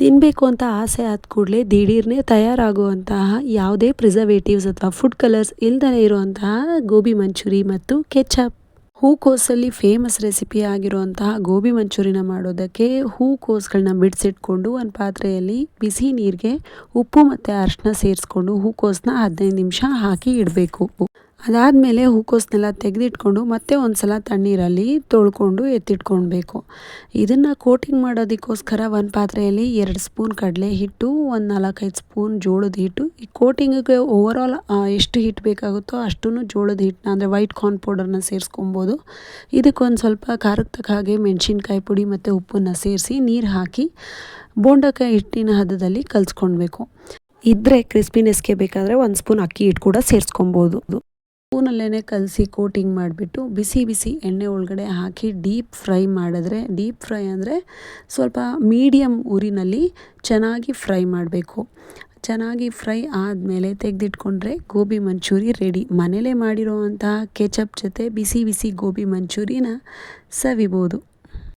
ತಿನ್ನಬೇಕು ಅಂತ ಆಸೆ ಆದ ಕೂಡಲೇ ದಿಢೀರ್ನೇ ತಯಾರಾಗುವಂತಹ ಯಾವುದೇ ಪ್ರಿಸರ್ವೇಟಿವ್ಸ್ ಅಥವಾ ಫುಡ್ ಕಲರ್ಸ್ ಇಲ್ದೇ ಇರುವಂತಹ ಗೋಬಿ ಮಂಚೂರಿ ಮತ್ತು ಕೆಚಪ್. ಹೂಕೋಸಲ್ಲಿ ಫೇಮಸ್ ರೆಸಿಪಿ ಆಗಿರುವಂತಹ ಗೋಬಿ ಮಂಚೂರಿನ ಮಾಡೋದಕ್ಕೆ ಹೂಕೋಸುಗಳನ್ನ ಬಿಡಿಸಿಟ್ಕೊಂಡು ಒಂದು ಪಾತ್ರೆಯಲ್ಲಿ ಬಿಸಿ ನೀರಿಗೆ ಉಪ್ಪು ಮತ್ತು ಅರಿಶಿನ ಸೇರಿಸ್ಕೊಂಡು ಹೂಕೋಸನ್ನ 15 ನಿಮಿಷ ಹಾಕಿ ಇಡಬೇಕು. ಅದಾದಮೇಲೆ ಹೂಕೋಸನ್ನೆಲ್ಲ ತೆಗೆದಿಟ್ಕೊಂಡು ಮತ್ತೆ ಒಂದು ಸಲ ತಣ್ಣೀರಲ್ಲಿ ತೊಳ್ಕೊಂಡು ಎತ್ತಿಟ್ಕೊಳ್ಬೇಕು. ಇದನ್ನು ಕೋಟಿಂಗ್ ಮಾಡೋದಕ್ಕೋಸ್ಕರ ಒಂದು ಪಾತ್ರೆಯಲ್ಲಿ 2 ಸ್ಪೂನ್ ಕಡಲೆ ಹಿಟ್ಟು, ಒಂದು 4-5 ಸ್ಪೂನ್ ಜೋಳದ ಹಿಟ್ಟು. ಈ ಕೋಟಿಂಗಿಗೆ ಓವರಾಲ್ ಎಷ್ಟು ಹಿಟ್ಟು ಬೇಕಾಗುತ್ತೋ ಅಷ್ಟೂ ಜೋಳದ ಹಿಟ್ಟನ್ನ ಅಂದರೆ ವೈಟ್ ಕಾರ್ನ್ ಪೌಡರ್ನ ಸೇರಿಸ್ಕೊಬೋದು. ಇದಕ್ಕೊಂದು ಸ್ವಲ್ಪ ಖಾರಕ್ಕೆ ತಕ್ಕ ಹಾಗೆ ಮೆಣಸಿನ್ಕಾಯಿ ಪುಡಿ ಮತ್ತು ಉಪ್ಪನ್ನು ಸೇರಿಸಿ ನೀರು ಹಾಕಿ ಬೋಂಡಕಾಯಿ ಹಿಟ್ಟಿನ ಹದದಲ್ಲಿ ಕಲಿಸ್ಕೊಳ್ಬೇಕು. ಇದ್ದರೆ ಕ್ರಿಸ್ಪಿನೆಸ್ಗೆ ಬೇಕಾದರೆ 1 ಸ್ಪೂನ್ ಅಕ್ಕಿ ಹಿಟ್ಟು ಕೂಡ ಸೇರಿಸ್ಕೊಬೋದು. ಸ್ಪೂನಲ್ಲೇ ಕಲಸಿ ಕೋಟಿಂಗ್ ಮಾಡಿಬಿಟ್ಟು ಬಿಸಿ ಬಿಸಿ ಎಣ್ಣೆ ಒಳಗಡೆ ಹಾಕಿ ಡೀಪ್ ಫ್ರೈ ಮಾಡಿದ್ರೆ, ಡೀಪ್ ಫ್ರೈ ಅಂದರೆ ಸ್ವಲ್ಪ ಮೀಡಿಯಮ್ ಉರಿನಲ್ಲಿ ಚೆನ್ನಾಗಿ ಫ್ರೈ ಮಾಡಬೇಕು. ಚೆನ್ನಾಗಿ ಫ್ರೈ ಆದಮೇಲೆ ತೆಗೆದಿಟ್ಕೊಂಡ್ರೆ ಗೋಬಿ ಮಂಚೂರಿ ರೆಡಿ. ಮನೇಲೇ ಮಾಡಿರೋವಂತಹ ಕೆಚಪ್ ಜೊತೆ ಬಿಸಿ ಬಿಸಿ ಗೋಬಿ ಮಂಚೂರಿನ ಸವಿಬೋದು.